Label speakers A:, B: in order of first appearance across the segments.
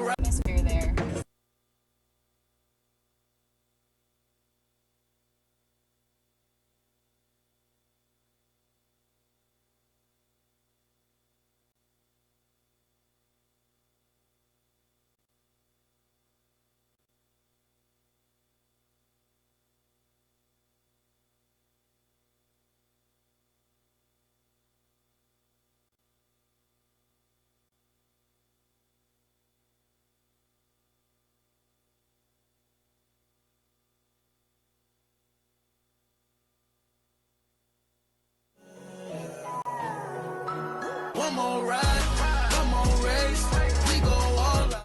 A: atmosphere there.
B: One more ride, one more race, we go all out.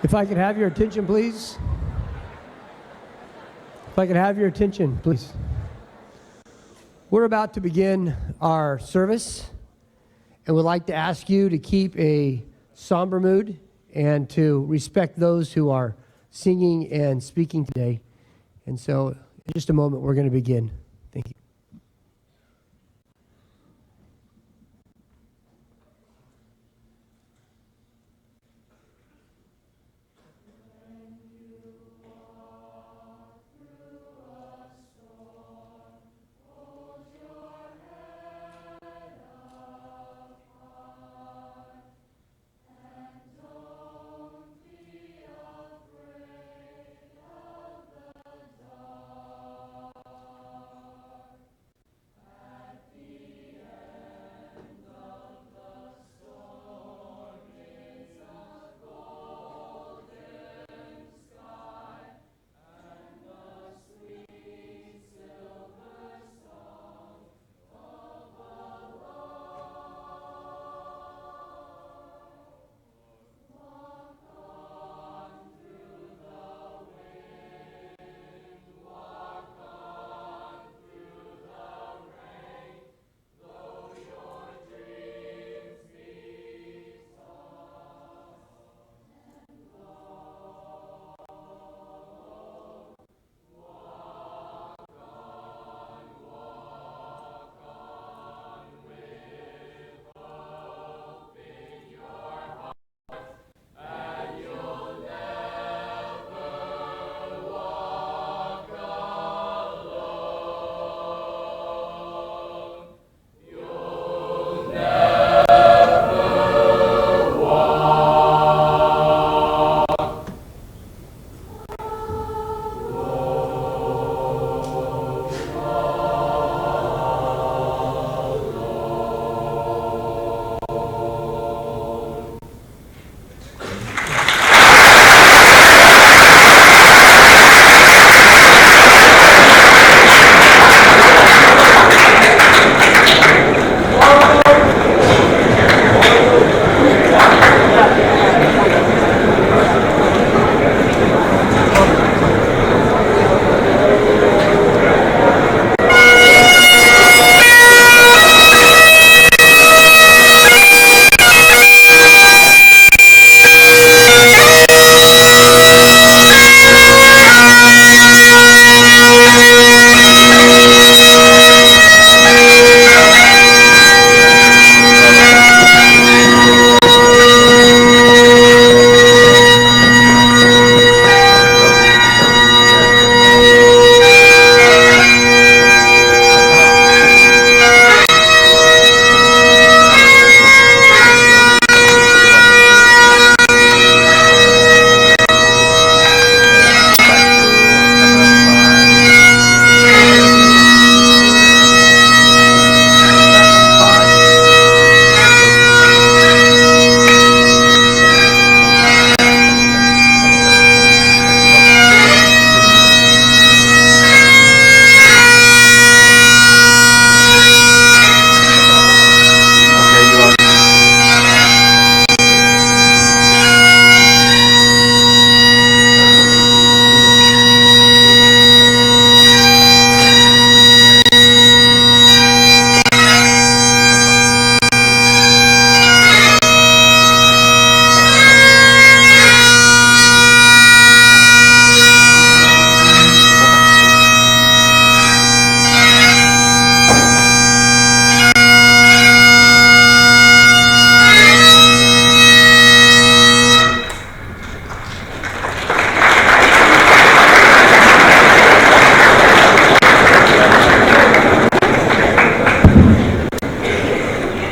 A: If I could have your attention, please. If I could have your attention, please. We're about to begin our service, and would like to ask you to keep a somber mood and to respect those who are singing and speaking today. And so, in just a moment, we're going to begin. Thank you.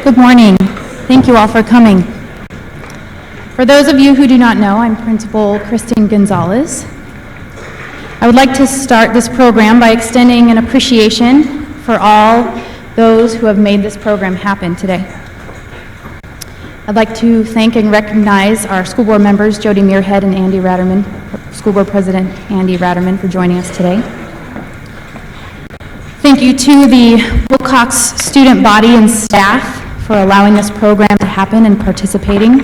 C: Good morning. Thank you all for coming. For those of you who do not know, I'm Principal Kristen Gonzalez. I would like to start this program by extending an appreciation for all those who have made this program happen today. I'd like to thank and recognize our school board members, Jody Muirhead and Andy Ratterman, School Board President Andy Ratterman, for joining us today. Thank you to the Wilcox student body and staff for allowing this program to happen and participating.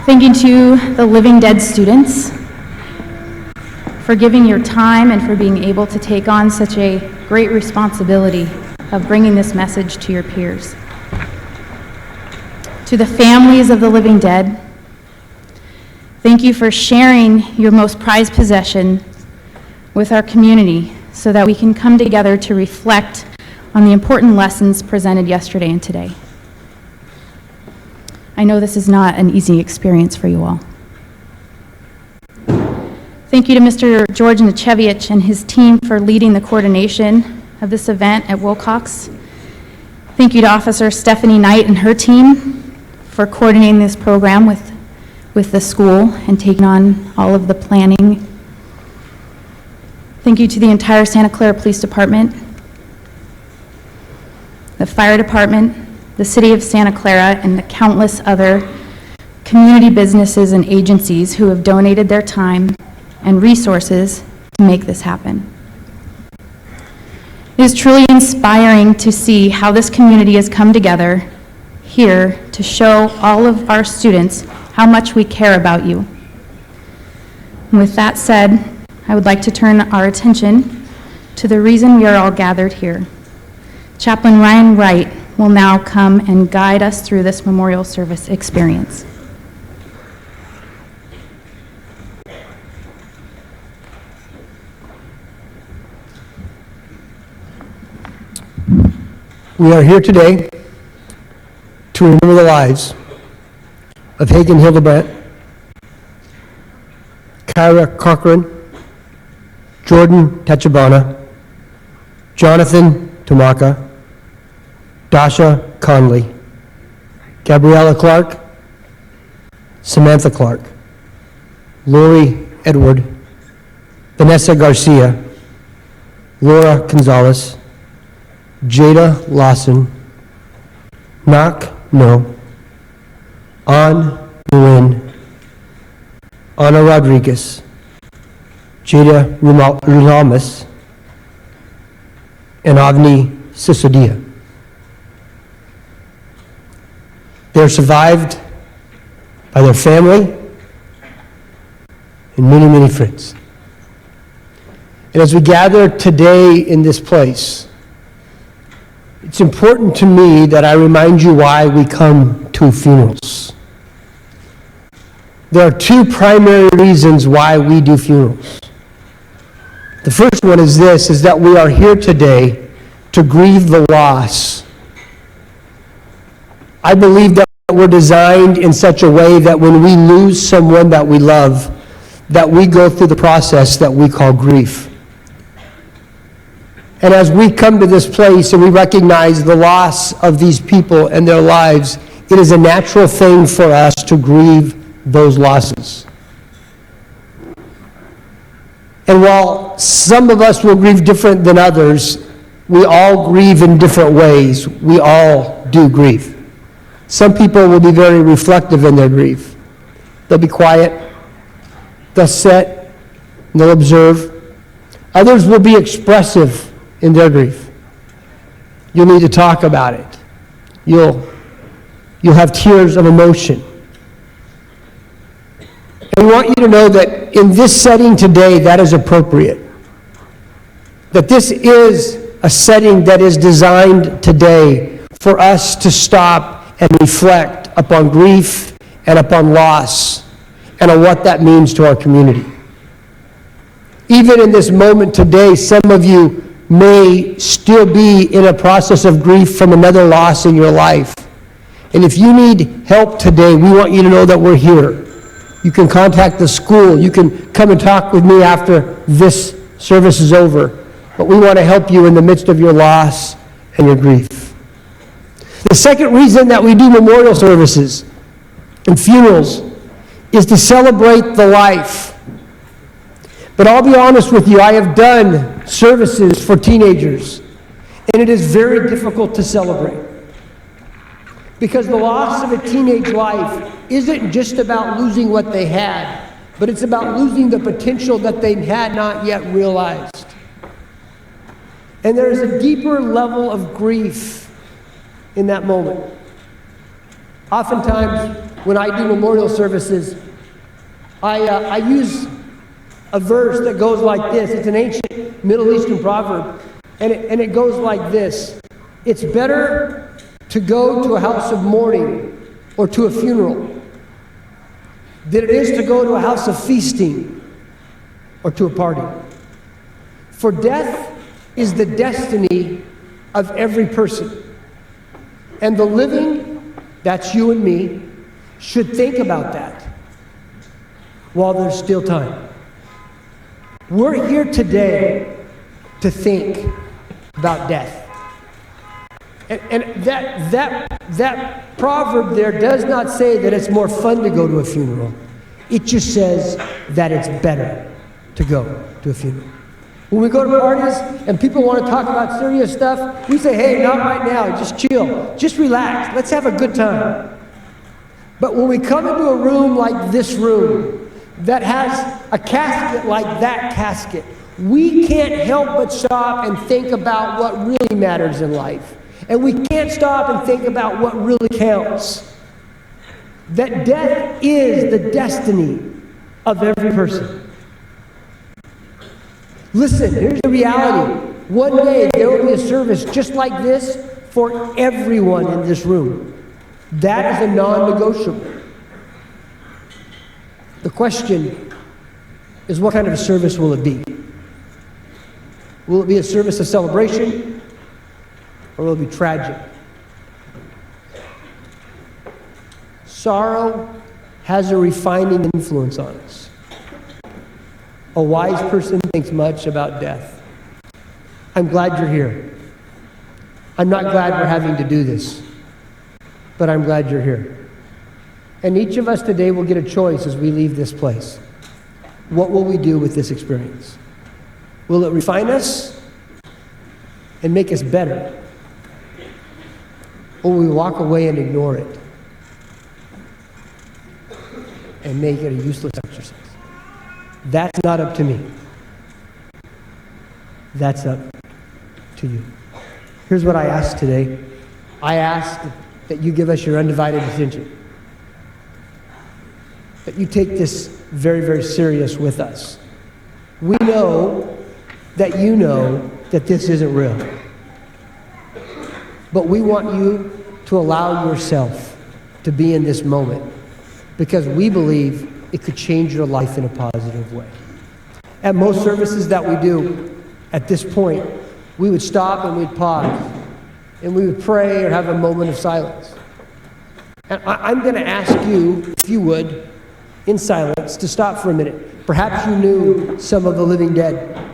C: Thank you to the Living Dead students for giving your time and for being able to take on such a great responsibility of bringing this message to your peers. To the families of the living dead, thank you for sharing your most prized possession with our community so that we can come together to reflect on the important lessons presented yesterday and today. I know this is not an easy experience for you all. Thank you to Mr. George Nichevich and his team for leading the coordination of this event at Wilcox. Thank you to Officer Stephanie Knight and her team for coordinating this program with the school and taking on all of the planning. Thank you to the entire Santa Clara Police Department, the Fire Department, the City of Santa Clara, and the countless other community businesses and agencies who have donated their time and resources to make this happen. It is truly inspiring to see how this community has come together here to show all of our students how much we care about you. And with that said, I would like to turn our attention to the reason we are all gathered here. Chaplain Ryan Wright will now come and guide us through this memorial service experience.
A: We are here today to remember the lives of Hagen Hildebrandt, Kyra Cochran, Jordan Tachibana, Jonathan Tamaka, Dasha Conley, Gabriella Clark, Samantha Clark, Lori Edward, Vanessa Garcia, Laura Gonzalez, Jada Lawson, Nak No, An Nguyen, Ana Rodriguez, Jada Rulamas, and Avni Sisodia. They are survived by their family and many, many friends. And as we gather today in this place, it's important to me that I remind you why we come to funerals. There are two primary reasons why we do funerals. The first one is this, is that we are here today to grieve the loss. I believe that we're designed in such a way that when we lose someone that we love, that we go through the process that we call grief. And as we come to this place and we recognize the loss of these people and their lives, it is a natural thing for us to grieve those losses. And while some of us will grieve different than others, we all grieve in different ways. We all do grieve. Some people will be very reflective in their grief. They'll be quiet, they'll sit, and they'll observe. Others will be expressive in their grief. You'll need to talk about it. You'll have tears of emotion. And we want you to know that in this setting today, that is appropriate. That this is a setting that is designed today for us to stop and reflect upon grief and upon loss and on what that means to our community. Even in this moment today, some of you may still be in a process of grief from another loss in your life. And if you need help today, we want you to know that we're here. You can contact the school. You can come and talk with me after this service is over. But we want to help you in the midst of your loss and your grief. The second reason that we do memorial services and funerals is to celebrate the life. But I'll be honest with you, I have done services for teenagers, and it is very difficult to celebrate. Because the loss of a teenage life isn't just about losing what they had, but it's about losing the potential that they had not yet realized. And there is a deeper level of grief in that moment. Oftentimes, when I do memorial services, I use a verse that goes like this. It's an ancient Middle Eastern proverb, and it goes like this. It's better to go to a house of mourning or to a funeral than it is to go to a house of feasting or to a party. For death is the destiny of every person. And the living, that's you and me, should think about that while there's still time. We're here today to think about death. And that proverb there does not say that it's more fun to go to a funeral. It just says that it's better to go to a funeral. When we go to parties and people want to talk about serious stuff, we say, hey, not right now, just chill, just relax, let's have a good time. But when we come into a room like this room that has a casket like that casket, we can't help but stop and think about what really matters in life. And we can't stop and think about what really counts. That death is the destiny of every person. Listen, here's the reality. One day there will be a service just like this for everyone in this room. That is a non-negotiable. The question is, what kind of a service will it be? Will it be a service of celebration, or will it be tragic? Sorrow has a refining influence on us. A wise person thinks much about death. I'm glad you're here. I'm not glad we're having to do this, but I'm glad you're here. And each of us today will get a choice as we leave this place. What will we do with this experience? Will it refine us and make us better? Or will we walk away and ignore it and make it a useless exercise? That's not up to me. That's up to you. Here's what I ask today. I ask that you give us your undivided attention. That you take this very, very serious with us. We know that you know that this isn't real. But we want you to allow yourself to be in this moment because we believe it could change your life in a positive way. At most services that we do, at this point, we would stop and we'd pause and we would pray or have a moment of silence. And I'm going to ask you, if you would, in silence, to stop for a minute. Perhaps you knew some of the living dead.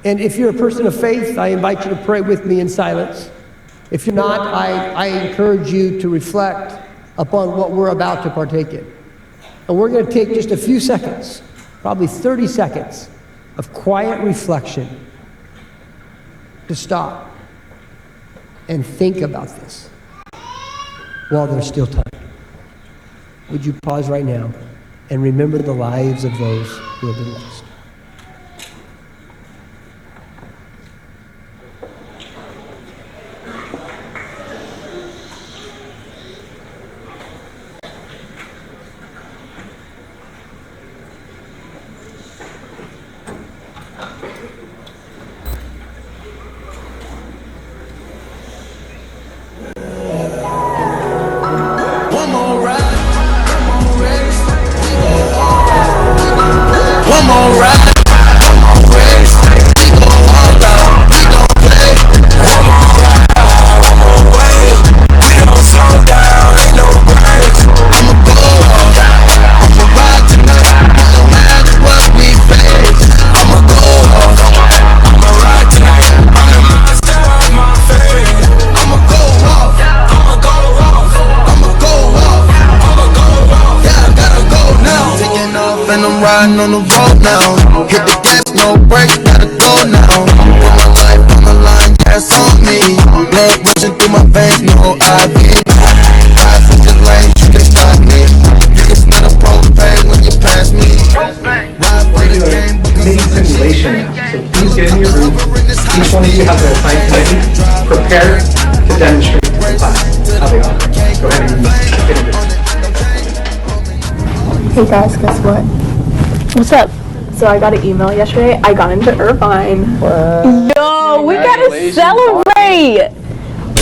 A: And if you're a person of faith, I invite you to pray with me in silence. If you're not, I encourage you to reflect upon what we're about to partake in. And we're going to take just a few seconds, probably 30 seconds, of quiet reflection to stop and think about this while there's still time. Would you pause right now and remember the lives of those who have been lost?
B: Riding on the road now, hit the gas, no brakes, gotta go now. Put my life on the line, gas on me. Blood rushing through my veins, no IV. Ride through the lanes, you can stop me. You can smell the propane when you pass me. Ride for the game,
D: simulation now. So please get in your room. Each one of you have their assigned committee. Prepare to demonstrate to the class how they are. Go ahead and get into it.
E: Hey guys, guess what?
F: What's up?
E: So I got an email yesterday. I got into Irvine.
F: Yo, we gotta celebrate!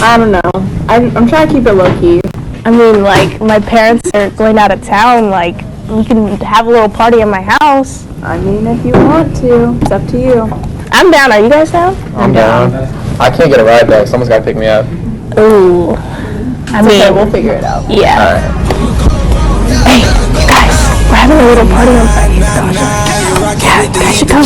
E: I don't know. I'm trying to keep it low key.
F: I mean, like, my parents are going out of town. Like, we can have a little party at my house.
E: I mean, if you want to, it's up to you.
F: I'm down. Are you guys down?
G: I'm down. I can't get a ride back. Someone's got to pick me up.
F: Ooh. I mean,
E: Okay, we'll figure it out.
F: yeah. Hey, you guys, we're having a little party on Friday. Yeah, you guys should come.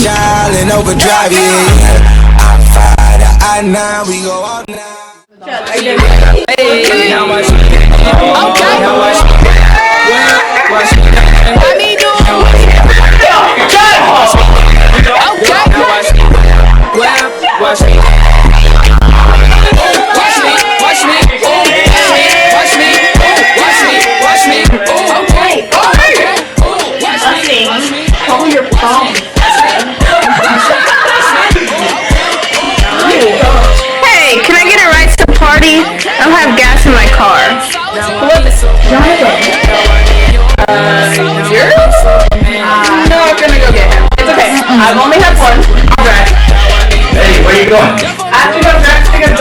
F: Hey, can I get a ride to the party? I don't have gas in my car. Yours? No, I'm gonna go get him. It's okay. I've only had one. I'll drive.
D: Hey, where you going?
F: I have to go drive to pick up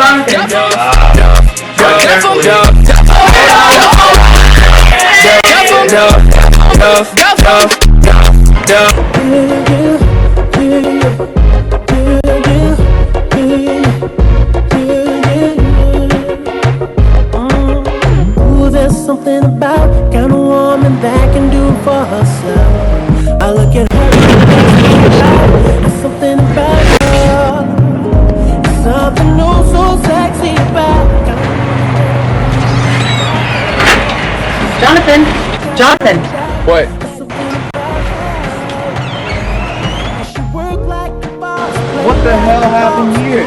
H: Ooh, there's something about kind of woman that can do it for herself. I look at her, there's something about her. Something oh so sexy about.
F: Jonathan.
G: What?
D: What the hell happened here?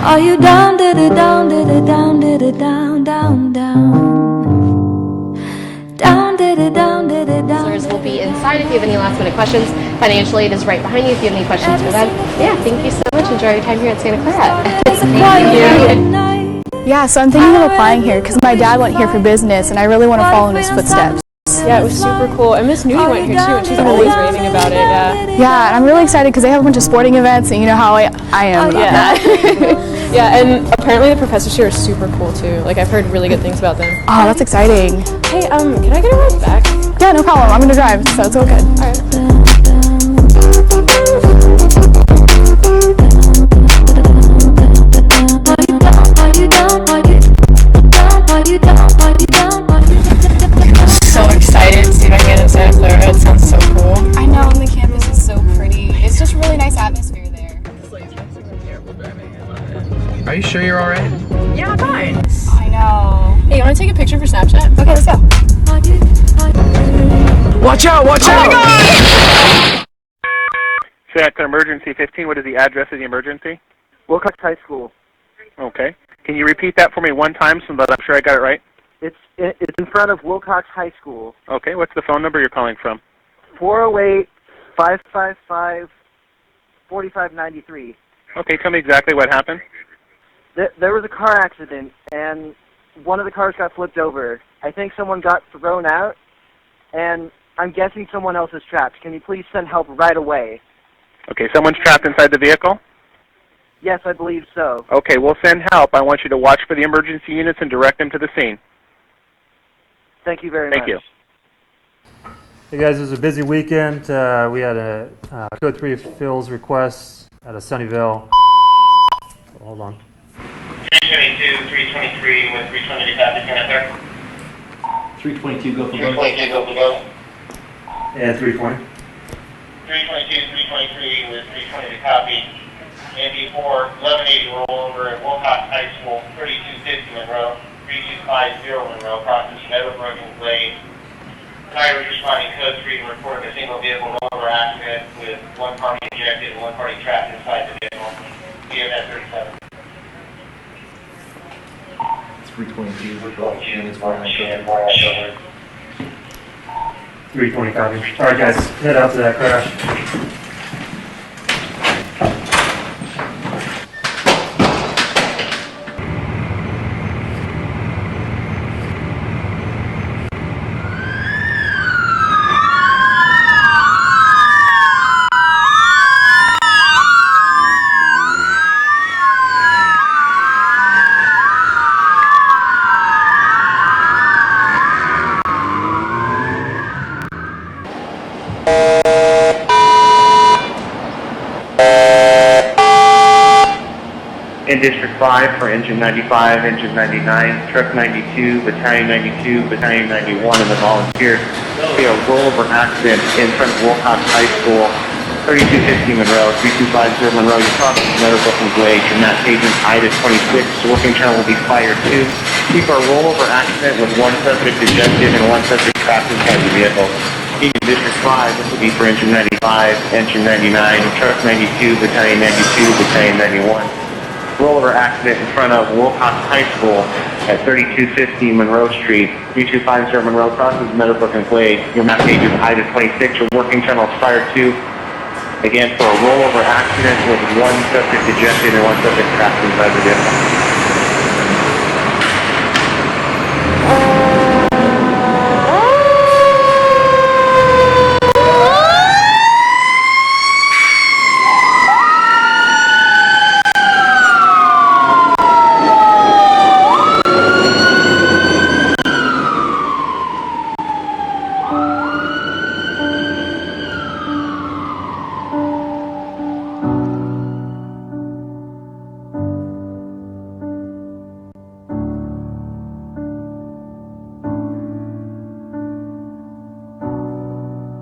I: Are you down, did it down, did it down, did it down, down, down? Down, did it down, did it down.
J: Counselors will be inside if you have any last minute questions. Financial aid is right behind you if you have any questions for them. Yeah, thank you so much. Enjoy your time here at Santa Clara.
F: Yeah, so I'm thinking of applying here because my dad went here for business and I really want to follow in his footsteps.
K: Yeah, it was super cool. And Miss Nudie went here too, and she's always raving about it.
F: Yeah, and I'm really excited because they have a bunch of sporting events and you know how I am about that.
K: Yeah, and apparently the professors here are super cool too. Like, I've heard really good things about them.
F: Oh, that's exciting.
K: Hey, can I get a ride back?
F: Yeah, no problem. I'm gonna drive, so it's all good.
K: All right.
F: So excited to see my kid in Santa Clara. It sounds so cool. I know, and the campus is so pretty. It's just really nice atmosphere there.
G: Are you sure you're alright?
F: Yeah, I'm fine. I know.
K: Hey, you want to take a picture for Snapchat?
F: Okay, let's go.
G: Watch out! Watch out!
L: Santa Clara Emergency 15, what is the address of the emergency?
M: Wilcox High School.
L: Okay. Can you repeat that for me one time so that I'm sure I got it right?
M: It's in front of Wilcox High School.
L: Okay, what's the phone number you're calling from?
M: 408-555-4593.
L: Okay, tell me exactly what happened.
M: There was a car accident, and one of the cars got flipped over. I think someone got thrown out, and I'm guessing someone else is trapped. Can you please send help right away?
L: Okay, someone's trapped inside the vehicle?
M: Yes, I believe so.
L: Okay, we'll send help. I want you to watch for the emergency units and direct them to the scene.
M: Thank you very much.
L: Thank you.
N: Hey guys, it was a busy weekend. We had a 203 Phil's request out of Sunnyvale. Hold on.
O: 322, 323 with 320 copy, Santa
D: 322, go for
O: 322, go for both.
N: And 320.
O: 322, 323 with 320 copy. Indy 4, 1180 rollover at Wilcox High School, 3250 Monroe, 3250 Monroe, processing Meadowbrook and Glade. Fire responding code 3 and reporting a single vehicle rollover accident with one party ejected and one party trapped inside the vehicle. VMS 37.
D: 322.
N: 320 copy. All right, guys, head out to that crash.
O: In District 5 for Engine 95, Engine 99, Truck 92, Battalion 92, Battalion 91, and the volunteers. We have a rollover accident in front of Wilcox High School, 3250 Monroe, 3250 Monroe. You're crossing Meadowbrook Way. You're not agent IDA 26. The working channel will be Fire 2. Keep our rollover accident with one subject ejected and one subject trapped inside the vehicle. In District 5, this will be for Engine 95, Engine 99, Truck 92, Battalion 92, Battalion 91. Rollover accident in front of Wilcox High School at 3250 Monroe Street. 3250 Monroe crosses Meadowbrook and Glade. Your map page is IDA 26. Your working channel is Fire 2. Again, for a rollover accident with one subject ejected and one subject trapped inside the vehicle.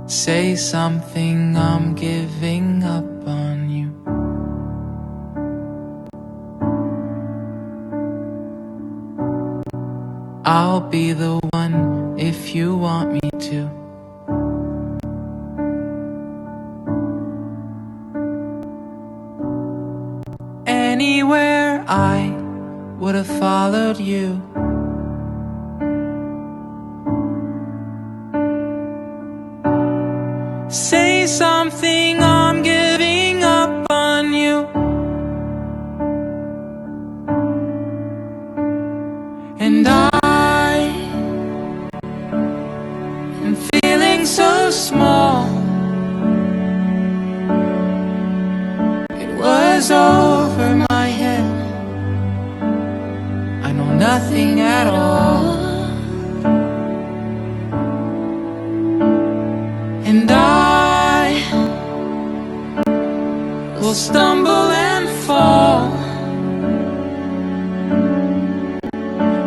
P: Say something, I'm giving up on you. I'll be the one if you want me to. Anywhere I would have followed you. Say something, I'm giving up on you. And I am feeling so small. It was over my head. I know nothing at all. And I will stumble and fall.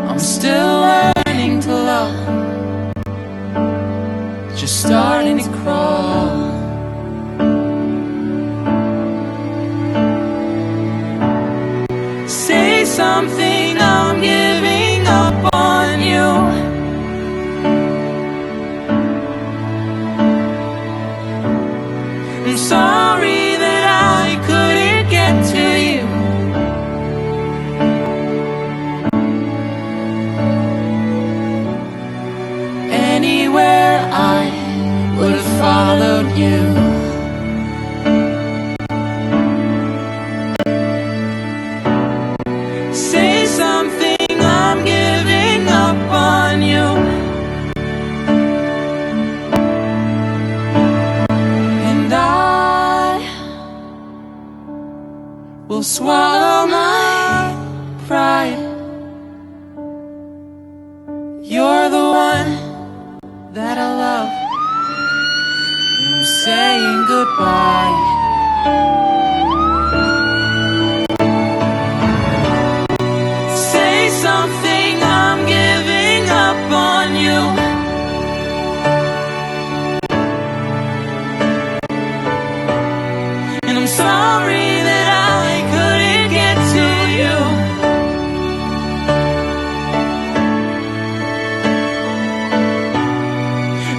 P: I'm still learning to love, just starting to crawl. Say something, I'm giving up on you. I'm sorry that I couldn't get to you. Anywhere I would have followed you. Say something, I'm giving up on you. And I will swallow my pride. You're the one that I love. I'm saying goodbye. Say something, I'm giving up on you. And I'm sorry that I couldn't get to you.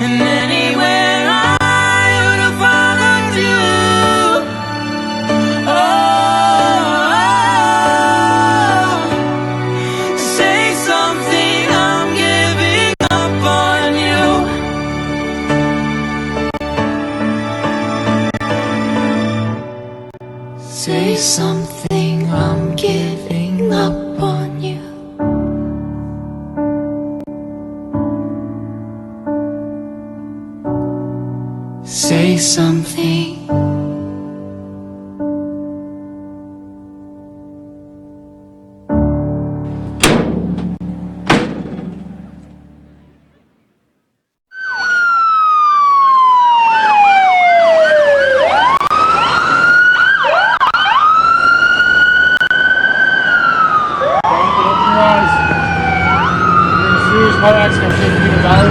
P: And anywhere I would have followed you.
I: something, I'm giving up on you. Say something.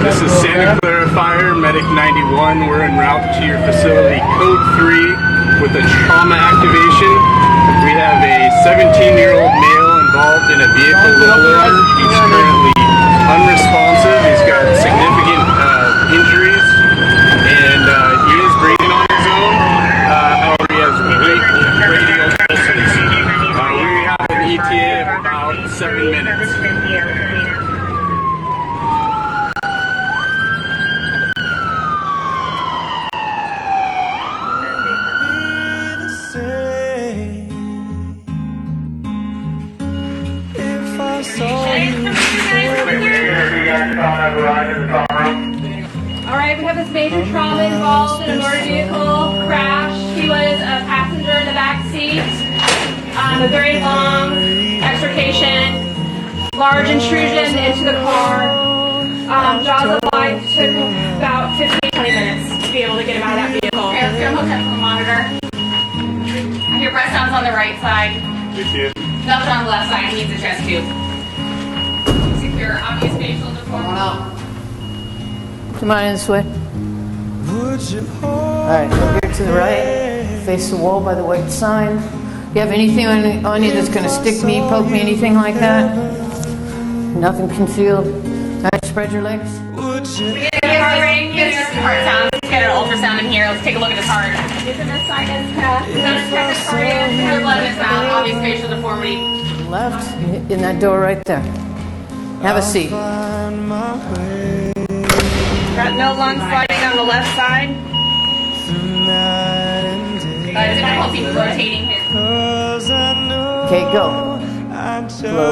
Q: This is Santa Clara Fire, Medic 91. We're en route to your facility, Code 3, with a trauma activation. We have a 17-year-old male involved in a vehicle rollover. He's currently unresponsive. He's got significant injuries, and he is breathing on his own. However, he has weak radial pulses. We have an ETA of about 7 minutes.
R: Alright, we have this major trauma involved in a motor vehicle crash. He was a passenger in the back seat. A very long extrication, large intrusion into the car. Jaws of life took about 15-20 minutes to be able to get him out of that vehicle. Okay, let's get him hooked up to the monitor. I hear breath sounds on the right side. Nothing on the left side. He needs a chest tube. Secure, obvious facial deformity.
S: Come on in this way. Alright, go here to the right. Face the wall by the white sign. You have anything on you that's going to stick me, poke me, anything like that? Nothing concealed. Alright, spread your legs.
R: We get a heart rate, get a heart sound. Let's get an ultrasound in here. Let's take a look at his heart. Using the sinus test. Let's check his cardiac. Her blood in his mouth. Obvious facial deformity.
S: Left, in that door right there. Have a seat.
R: Got no lung sliding on the left side. Difficulty rotating his.
S: Okay, go. Blow.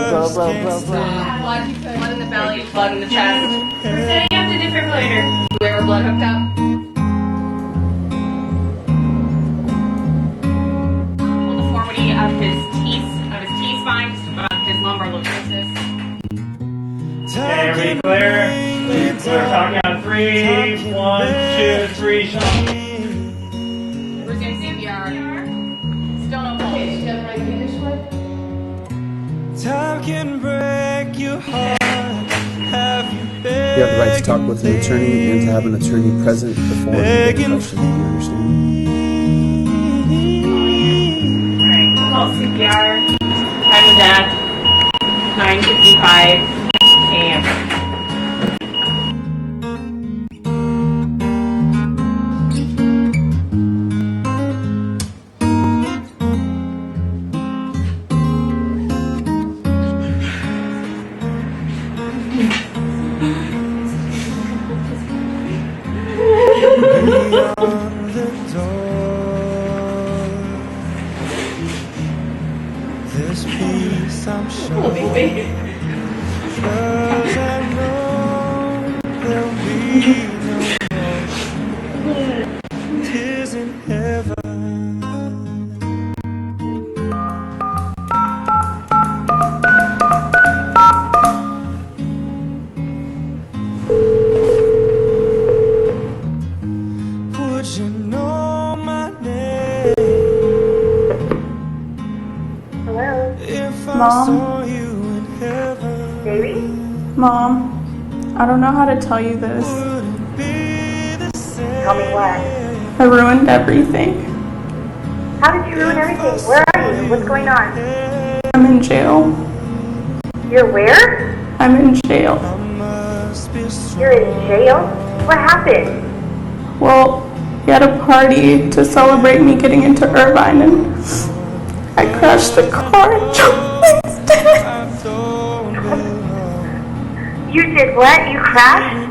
R: Blood in the belly, blood in the chest. We're setting up the defibrillator. Do we have our blood hooked up? Full deformity of his T-spine, his lumbar lordosis.
T: Okay, everybody clear? We're talking on 3, 1, 2, 3, shot.
R: Resume CPR. Still no pulse. Okay, she's gonna break you this way.
H: Time can break your heart. Have you
U: You have the right to talk with an attorney and to have an attorney present before you get the question. Do you understand?
R: Alright, pulse CPR. Time of death, 9:55 a.m.
F: Mom, I don't know how to tell you this.
V: Tell me what?
F: I ruined everything.
V: How did you ruin everything? Where are you? What's going on?
F: I'm in jail.
V: You're where?
F: I'm in jail.
V: You're in jail? What happened?
F: Well, we had a party to celebrate me getting into Irvine, and I crashed the car and Chaplin's dead.
V: You did what? You crashed?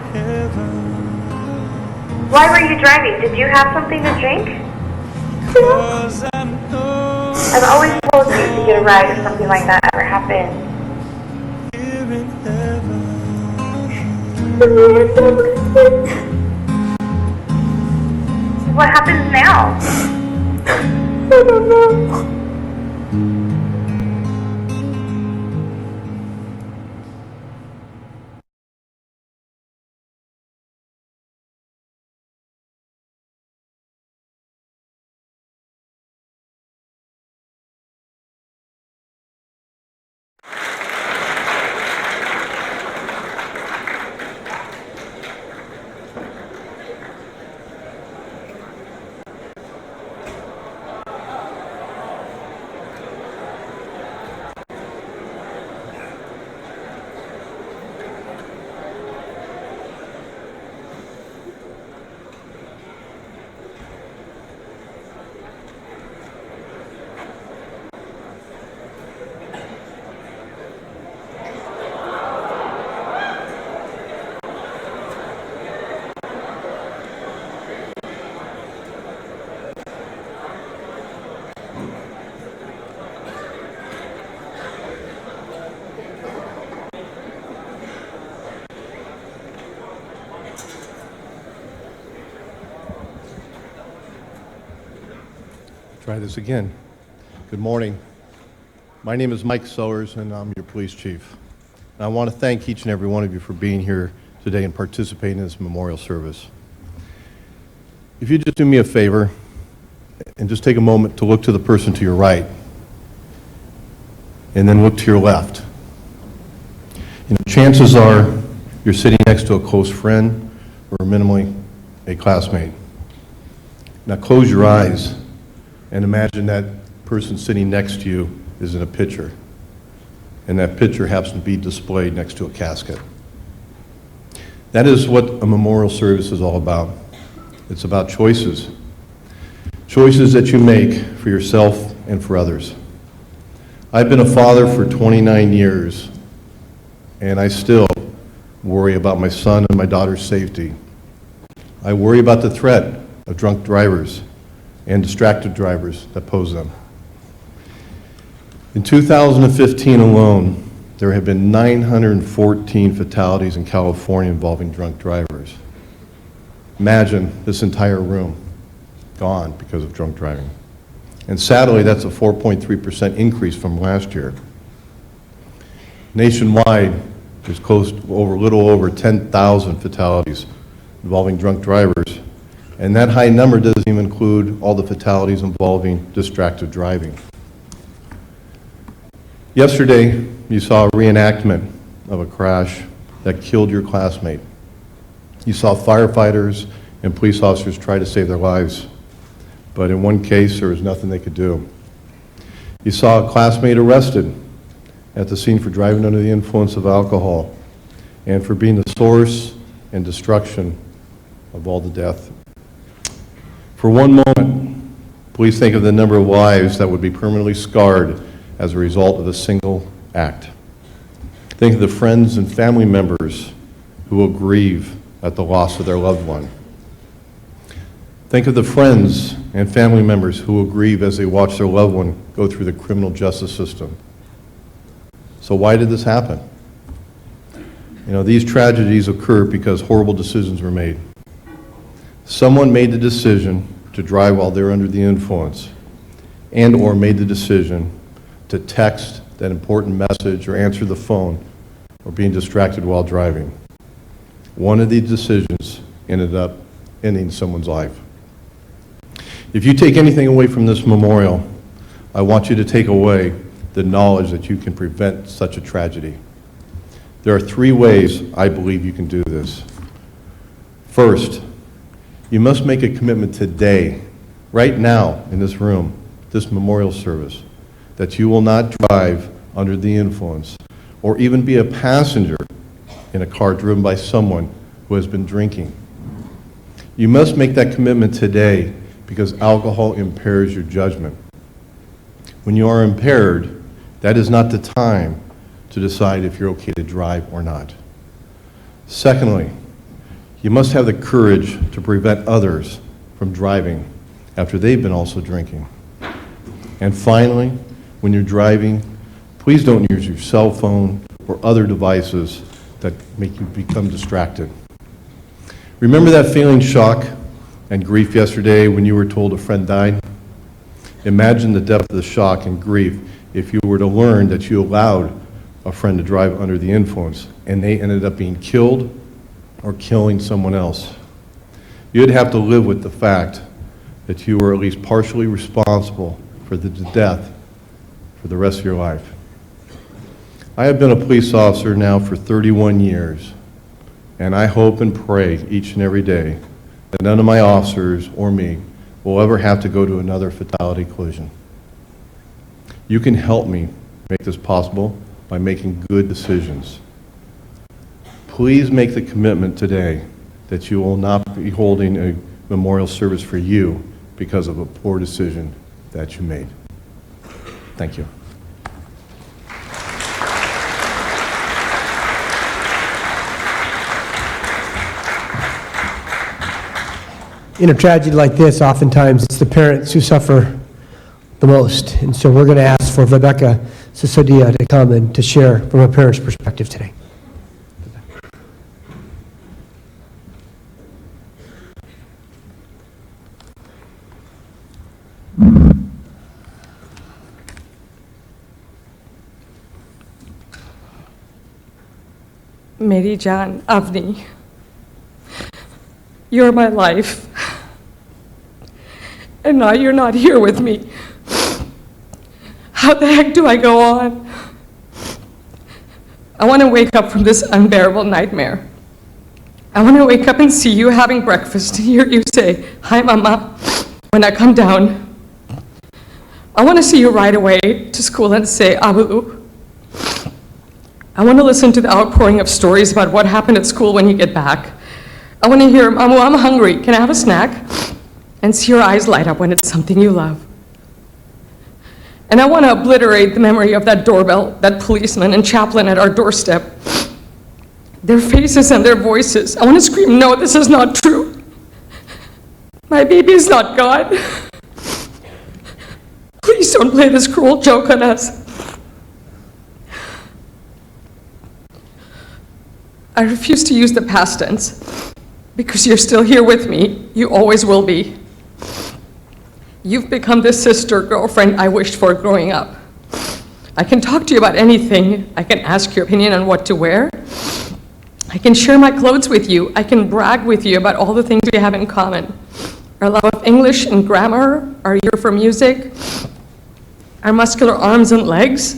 V: Why were you driving? Did you have something to drink? I've always told you to get a ride if something like that ever happened. What happens now?
F: I don't know.
A: Try this again. Good morning. My name is Mike Sellers, and I'm your police chief. And I want to thank each and every one of you for being here today and participating in this memorial service. If you just do me a favor and just take a moment to look to the person to your right and then look to your left. You know, chances are you're sitting next to a close friend or minimally a classmate. Now close your eyes and imagine that person sitting next to you is in a picture, and that picture happens to be displayed next to a casket. That is what a memorial service is all about. It's about choices. Choices that you make for yourself and for others. I've been a father for 29 years, and I still worry about my son and my daughter's safety. I worry about the threat of drunk drivers and distracted drivers that pose them. In 2015 alone, there have been 914 fatalities in California involving drunk drivers. Imagine this entire room gone because of drunk driving. And sadly, that's a 4.3% increase from last year. Nationwide, there's a little over 10,000 fatalities involving drunk drivers. And that high number doesn't even include all the fatalities involving distracted driving. Yesterday, you saw a reenactment of a crash that killed your classmate. You saw firefighters and police officers try to save their lives, but in one case, there was nothing they could do. You saw a classmate arrested at the scene for driving under the influence of alcohol and for being the source and destruction of all the death. For one moment, please think of the number of lives that would be permanently scarred as a result of a single act. Think of the friends and family members who will grieve at the loss of their loved one. Think of the friends and family members who will grieve as they watch their loved one go through the criminal justice system. So why did this happen? You know, these tragedies occur because horrible decisions were made. Someone made the decision to drive while they're under the influence, and or made the decision to text that important message or answer the phone or being distracted while driving. One of these decisions ended up ending someone's life. If you take anything away from this memorial, I want you to take away the knowledge that you can prevent such a tragedy. There are 3 ways I believe you can do this. First, you must make a commitment today, right now in this room, this memorial service, that you will not drive under the influence or even be a passenger in a car driven by someone who has been drinking. You must make that commitment today because alcohol impairs your judgment. When you are impaired, that is not the time to decide if you're okay to drive or not. Secondly, you must have the courage to prevent others from driving after they've been also drinking. And finally, when you're driving, please don't use your cell phone or other devices that make you become distracted. Remember that feeling shock and grief yesterday when you were told a friend died? Imagine the depth of the shock and grief if you were to learn that you allowed a friend to drive under the influence and they ended up being killed or killing someone else. You'd have to live with the fact that you were at least partially responsible for the death for the rest of your life. I have been a police officer now for 31 years, and I hope and pray each and every day that none of my officers or me will ever have to go to another fatality collision. You can help me make this possible by making good decisions. Please make the commitment today that you will not be holding a memorial service for you because of a poor decision that you made. Thank you.
B: In a tragedy like this, oftentimes it's the parents who suffer the most. And so we're going to ask for Rebecca Sisodia to come and to share from a parent's perspective today.
C: Meri Jaan, Avni, you're my life, and now you're not here with me. How the heck do I go on? I want to wake up from this unbearable nightmare. I want to wake up and see you having breakfast and hear you say, "Hi, Mama," when I come down. I want to see you right away to school and say, "Abu." I want to listen to the outpouring of stories about what happened at school when you get back. I want to hear, "Mamu, I'm hungry. Can I have a snack?" And see your eyes light up when it's something you love. And I want to obliterate the memory of that doorbell, that policeman and chaplain at our doorstep. Their faces and their voices. I want to scream, "No, this is not true. My baby is not gone. Please don't play this cruel joke on us." I refuse to use the past tense because you're still here with me. You always will be. You've become the sister, girlfriend I wished for growing up. I can talk to you about anything. I can ask your opinion on what to wear. I can share my clothes with you. I can brag with you about all the things we have in common. Our love of English and grammar, our ear for music, our muscular arms and legs.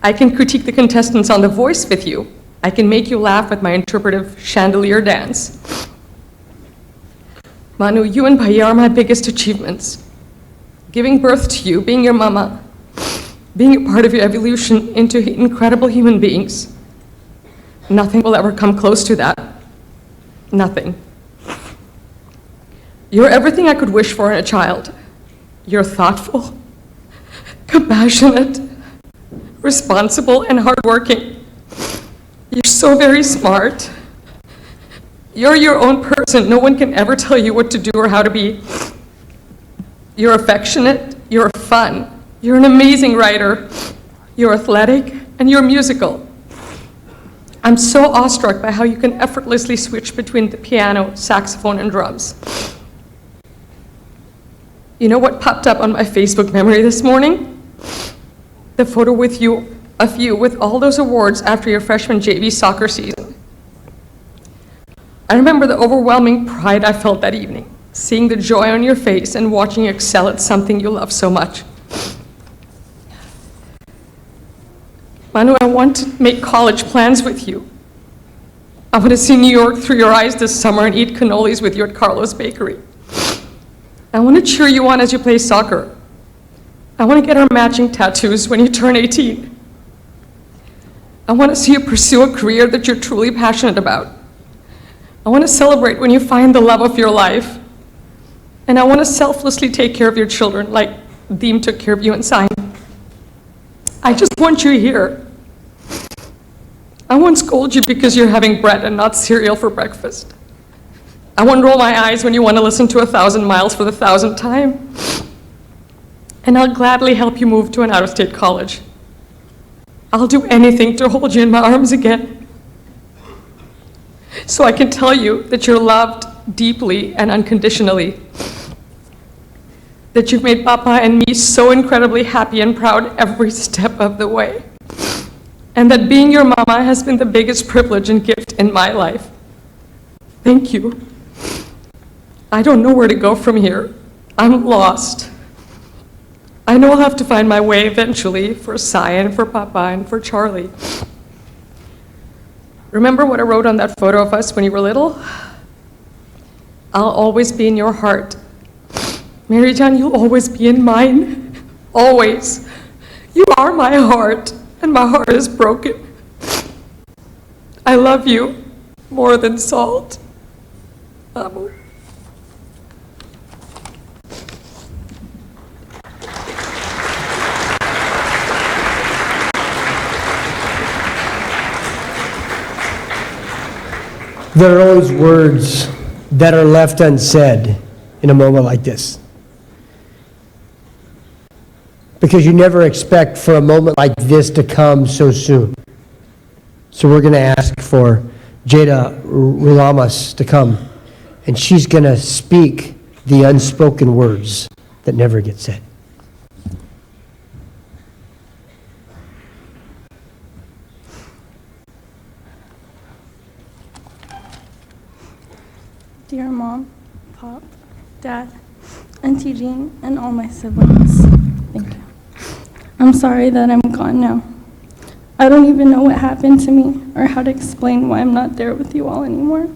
C: I can critique the contestants on The Voice with you. I can make you laugh with my interpretive chandelier dance. Manu, you and Bhaiya are my biggest achievements. Giving birth to you, being your mama, being a part of your evolution into incredible human beings. Nothing will ever come close to that. Nothing. You're everything I could wish for in a child. You're thoughtful, compassionate, responsible, and hardworking. You're so very smart. You're your own person. No one can ever tell you what to do or how to be. You're affectionate. You're fun. You're an amazing writer. You're athletic, and you're musical. I'm so awestruck by how you can effortlessly switch between the piano, saxophone, and drums. You know what popped up on my Facebook memory this morning? The photo of you with all those awards after your freshman JV soccer season. I remember the overwhelming pride I felt that evening, seeing the joy on your face and watching you excel at something you love so much. Manu, I want to make college plans with you. I want to see New York through your eyes this summer and eat cannolis with you at Carlo's Bakery. I want to cheer you on as you play soccer. I want to get our matching tattoos when you turn 18. I want to see you pursue a career that you're truly passionate about. I want to celebrate when you find the love of your life. And I want to selflessly take care of your children like Deem took care of you and Sign. I just want you here. I won't scold you because you're having bread and not cereal for breakfast. I won't roll my eyes when you want to listen to 1,000 Miles for the 1,000th time. and I'll gladly help you move to an out-of-state college. I'll do anything to hold you in my arms again, so I can tell you that you're loved deeply and unconditionally, that you've made Papa and me so incredibly happy and proud every step of the way, and that being your mama has been the biggest privilege and gift in my life. Thank you. I don't know where to go from here. I'm lost. I know I'll have to find my way eventually for Sai and for Papa and for Charlie. Remember what I wrote on that photo of us when you were little? I'll always be in your heart. Mary John, you'll always be in mine. Always. You are my heart, and my heart is broken. I love you more than salt. Amo.
B: There are always words that are left unsaid in a moment like this. Because you never expect for a moment like this to come so soon. So we're going to ask for Jada Rulamas to come, and she's going to speak the unspoken words that never get said.
F: Dear Mom, Pop, Dad, Auntie Jean, and all my siblings, thank you. I'm sorry that I'm gone now. I don't even know what happened to me or how to explain why I'm not there with you all anymore.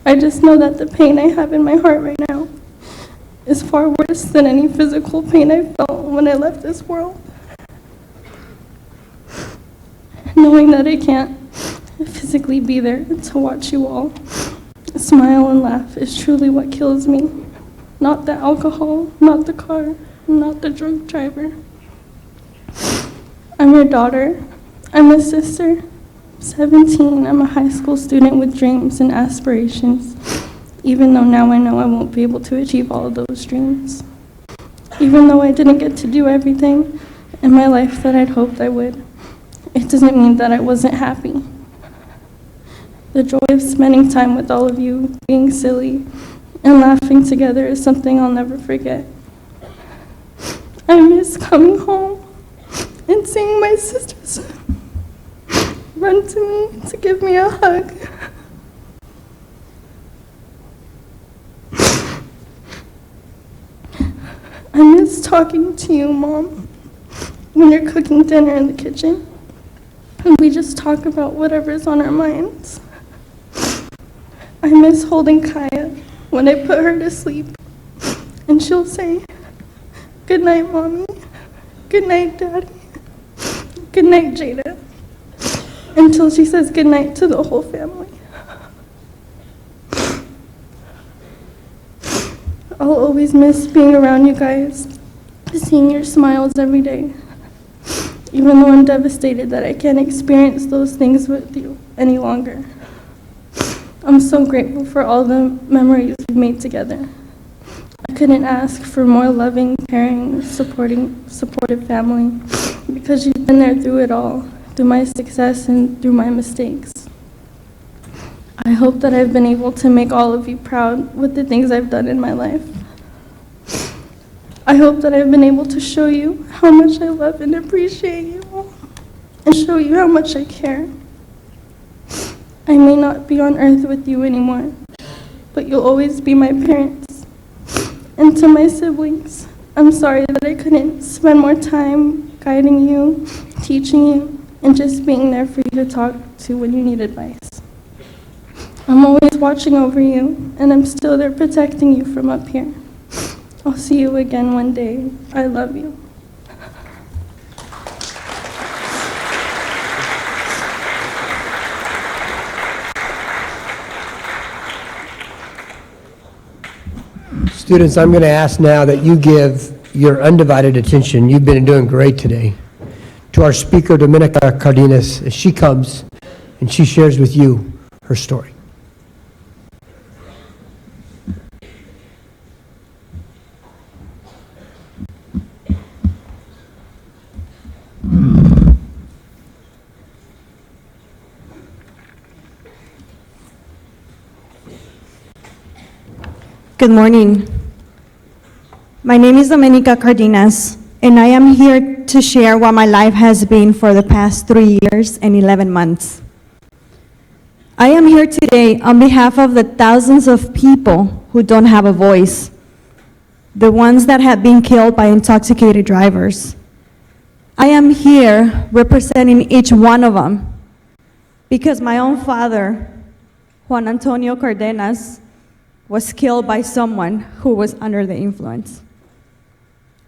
F: I just know that the pain I have in my heart right now is far worse than any physical pain I felt when I left this world. Knowing that I can't physically be there to watch you all smile and laugh is truly what kills me. Not the alcohol, not the car, not the drunk driver. I'm your daughter. I'm a sister. 17, I'm a high school student with dreams and aspirations, even though now I know I won't be able to achieve all of those dreams. Even though I didn't get to do everything in my life that I'd hoped I would, it doesn't mean that I wasn't happy. The joy of spending time with all of you, being silly, and laughing together is something I'll never forget. I miss coming home and seeing my sisters run to me to give me a hug. I miss talking to you, Mom, when you're cooking dinner in the kitchen, and we just talk about whatever's on our minds. I miss holding Kaya when I put her to sleep, and she'll say, "Good night, Mommy. Good night, Daddy. Good night, Jada," until she says good night to the whole family. I'll always miss being around you guys, seeing your smiles every day, even though I'm devastated that I can't experience those things with you any longer. I'm so grateful for all the memories we've made together. I couldn't ask for more loving, caring, supportive family, because you've been there through it all, through my success and through my mistakes. I hope that I've been able to make all of you proud with the things I've done in my life. I hope that I've been able to show you how much I love and appreciate you all, and show you how much I care. I may not be on earth with you anymore, but you'll always be my parents. And to my siblings, I'm sorry that I couldn't spend more time guiding you, teaching you, and just being there for you to talk to when you need advice. I'm always watching over you, and I'm still there protecting you from up here. I'll see you again one day. I love you.
B: Students, I'm going to ask now that you give your undivided attention, you've been doing great today, to our speaker, Dominica Cardenas, as she comes and she shares with you her story.
E: Good morning. My name is Domenica Cardenas, and I am here to share what my life has been for the past 3 years and 11 months. I am here today on behalf of the thousands of people who don't have a voice, the ones that have been killed by intoxicated drivers. I am here representing each one of them because my own father, Juan Antonio Cardenas, was killed by someone who was under the influence.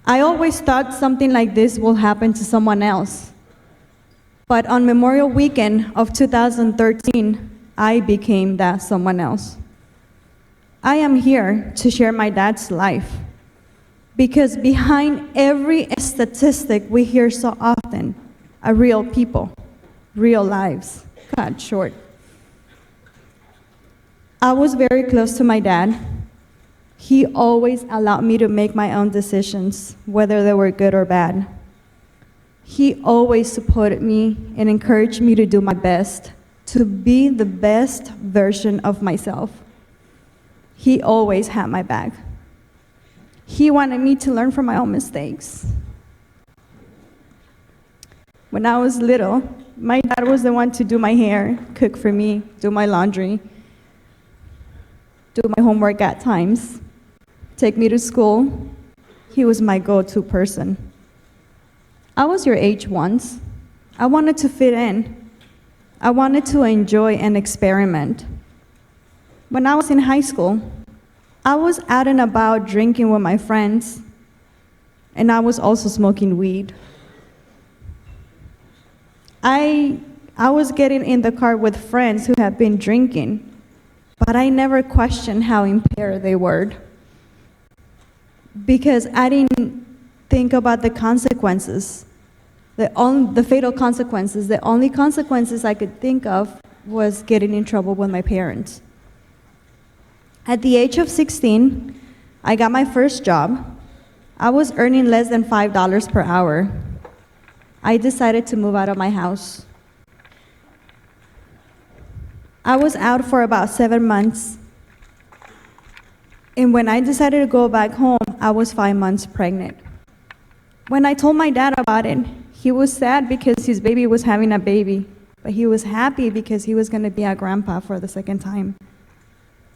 E: I always thought something like this will happen to someone else. But on Memorial Weekend of 2013, I became that someone else. I am here to share my dad's life because behind every statistic we hear so often are real people, real lives cut short. I was very close to my dad. He always allowed me to make my own decisions, whether they were good or bad. He always supported me and encouraged me to do my best, to be the best version of myself. He always had my back. He wanted me to learn from my own mistakes. When I was little, my dad was the one to do my hair, cook for me, do my laundry, do my homework at times, take me to school. He was my go-to person. I was your age once. I wanted to fit in. I wanted to enjoy and experiment. When I was in high school, I was out and about drinking with my friends, and I was also smoking weed. I was getting in the car with friends who had been drinking, but I never questioned how impaired they were because I didn't think about the consequences, the fatal consequences. The only consequences I could think of was getting in trouble with my parents. At the age of 16, I got my first job. I was earning less than $5 per hour. I decided to move out of my house. I was out for about 7 months. And when I decided to go back home, I was 5 months pregnant. When I told my dad about it, he was sad because his baby was having a baby, but he was happy because he was going to be a grandpa for the second time.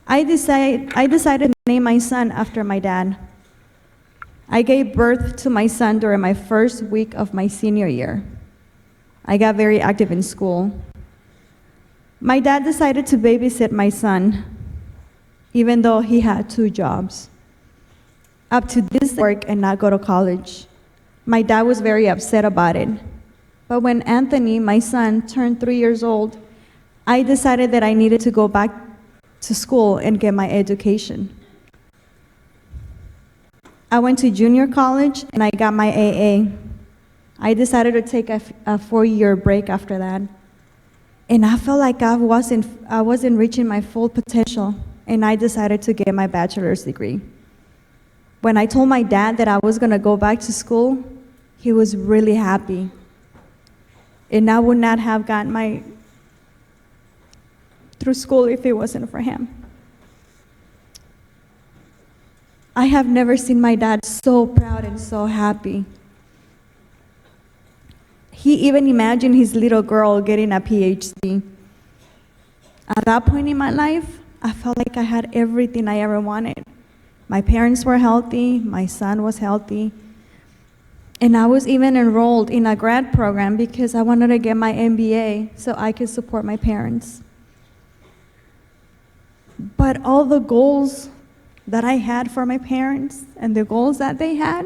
E: I decided to name my son after my dad. I gave birth to my son during my first week of my senior year. I got very active in school. My dad decided to babysit my son, even though he had 2 jobs. Up to this work and not go to college. My dad was very upset about it. But when Anthony, my son, turned 3 years old, I decided that I needed to go back to school and get my education. I went to junior college and I got my AA. I decided to take a 4-year break after that. And I felt like I wasn't reaching my full potential, and I decided to get my bachelor's degree. When I told my dad that I was going to go back to school, he was really happy. And I would not have gotten through school if it wasn't for him. I have never seen my dad so proud and so happy. He even imagined his little girl getting a PhD. At that point in my life, I felt like I had everything I ever wanted. My parents were healthy, my son was healthy, and I was even enrolled in a grad program because I wanted to get my MBA so I could support my parents. But all the goals that I had for my parents and the goals that they had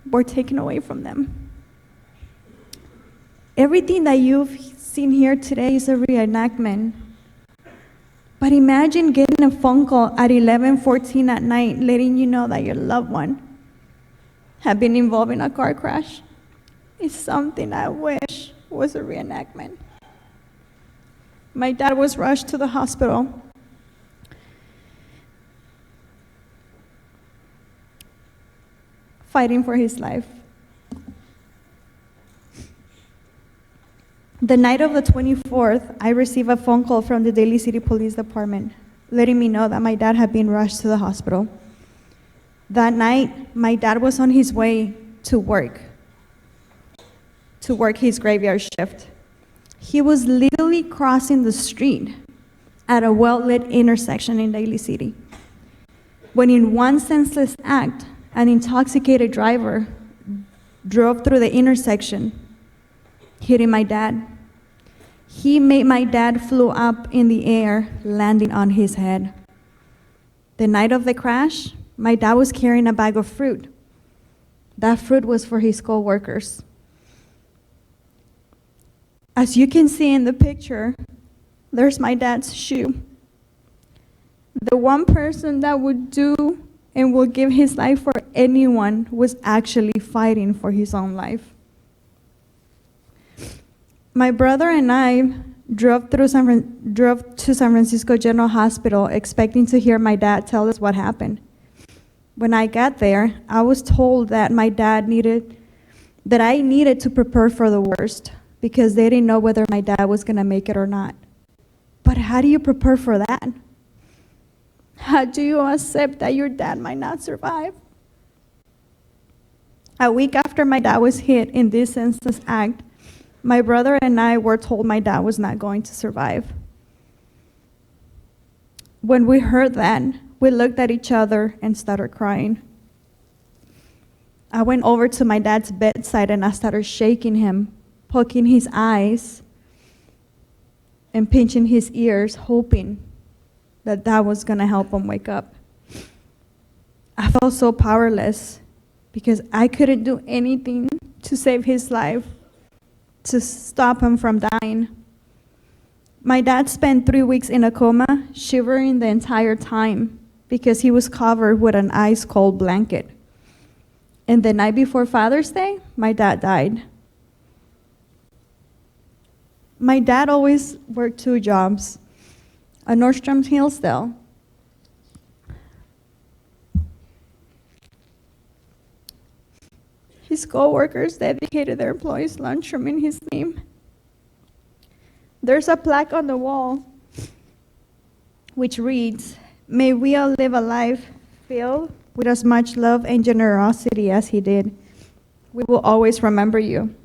E: were taken away from them. Everything that you've seen here today is a reenactment. But imagine getting a phone call at 11:14 at night letting you know that your loved one had been involved in a car crash. It's something I wish was a reenactment. My dad was rushed to the hospital. Fighting for his life. The night of the 24th, I received a phone call from the Daly City Police Department letting me know that my dad had been rushed to the hospital. That night, my dad was on his way to work his graveyard shift. He was literally crossing the street at a well-lit intersection in Daly City, when in one senseless act, an intoxicated driver drove through the intersection, hitting my dad. He made my dad flew up in the air, landing on his head. The night of the crash, my dad was carrying a bag of fruit. That fruit was for his co-workers. As you can see in the picture, there's my dad's shoe. The one person that would do and will give his life for anyone was actually fighting for his own life. My brother and I drove to San Francisco General Hospital expecting to hear my dad tell us what happened. When I got there, I was told that I needed to prepare for the worst because they didn't know whether my dad was going to make it or not. But how do you prepare for that? How do you accept that your dad might not survive? A week after my dad was hit in this senseless act, my brother and I were told my dad was not going to survive. When we heard that, we looked at each other and started crying. I went over to my dad's bedside and I started shaking him, poking his eyes and pinching his ears, hoping that was going to help him wake up. I felt so powerless because I couldn't do anything to save his life, to stop him from dying. My dad spent 3 weeks in a coma, shivering the entire time because he was covered with an ice-cold blanket. And the night before Father's Day, my dad died. My dad always worked 2 jobs, a Nordstrom Hillsdale. His co-workers dedicated their employees' lunchroom in his name. There's a plaque on the wall which reads, "May we all live a life filled with as much love and generosity as he did. We will always remember you."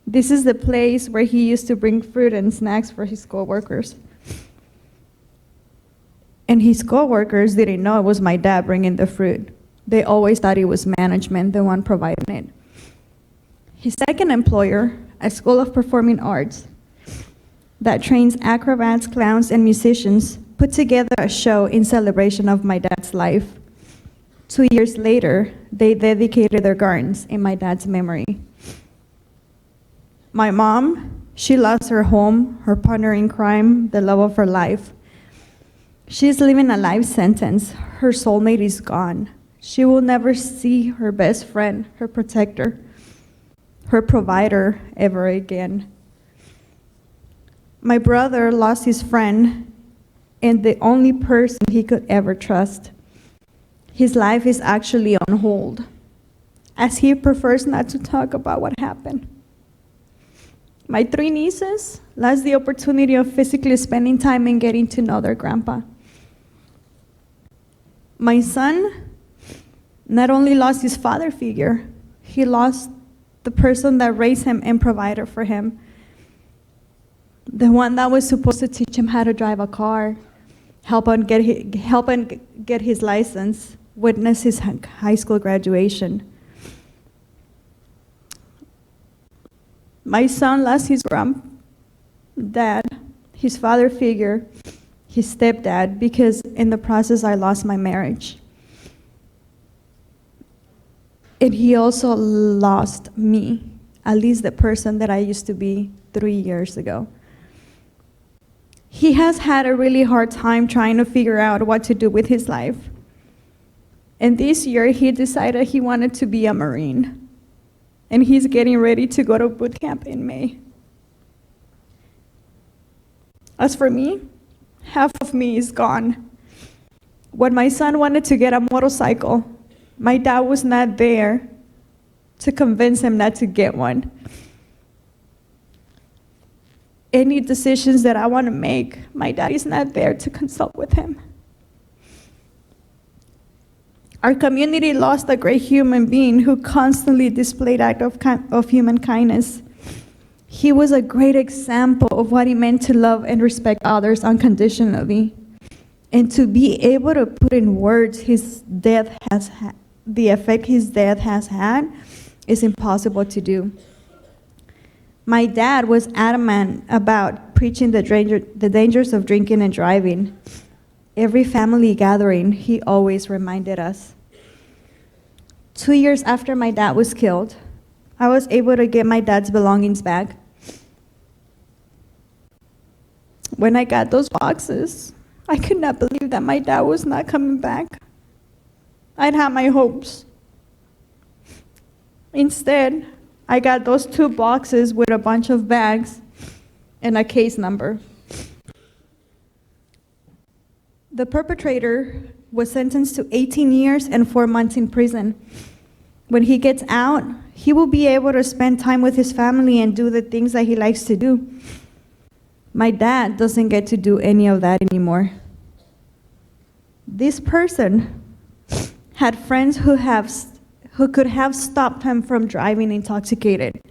E: This is the place where he used to bring fruit and snacks for his co-workers. And his co-workers didn't know it was my dad bringing the fruit. They always thought it was management, the one providing it. His second employer, a school of performing arts that trains acrobats, clowns, and musicians, put together a show in celebration of my dad's life. 2 years later, they dedicated their gardens in my dad's memory. My mom, she lost her home, her partner in crime, the love of her life. She's living a life sentence. Her soulmate is gone. She will never see her best friend, her protector, her provider ever again. My brother lost his friend and the only person he could ever trust. His life is actually on hold, as he prefers not to talk about what happened. My 3 nieces lost the opportunity of physically spending time and getting to know their grandpa. My son not only lost his father figure, he lost the person that raised him and provided for him. The one that was supposed to teach him how to drive a car, help him get his license, witness his high school graduation. My son lost his granddad, his father figure, his stepdad, because in the process I lost my marriage. And he also lost me, at least the person that I used to be 3 years ago. He has had a really hard time trying to figure out what to do with his life. And this year he decided he wanted to be a Marine. And he's getting ready to go to boot camp in May. As for me, half of me is gone. When my son wanted to get a motorcycle, my dad was not there to convince him not to get one. any decisions that I want to make, my dad is not there to consult with him. Our community lost a great human being who constantly displayed acts of human kindness. He was a great example of what it meant to love and respect others unconditionally. And to be able to put in words the effect his death has had is impossible to do. My dad was adamant about preaching the dangers of drinking and driving. Every family gathering, he always reminded us. 2 years after my dad was killed, I was able to get my dad's belongings back. When I got those boxes, I could not believe that my dad was not coming back. I'd had my hopes. Instead, I got those 2 boxes with a bunch of bags and a case number. The perpetrator was sentenced to 18 years and 4 months in prison. When he gets out, he will be able to spend time with his family and do the things that he likes to do. My dad doesn't get to do any of that anymore. This person had friends who could have stopped him from driving intoxicated,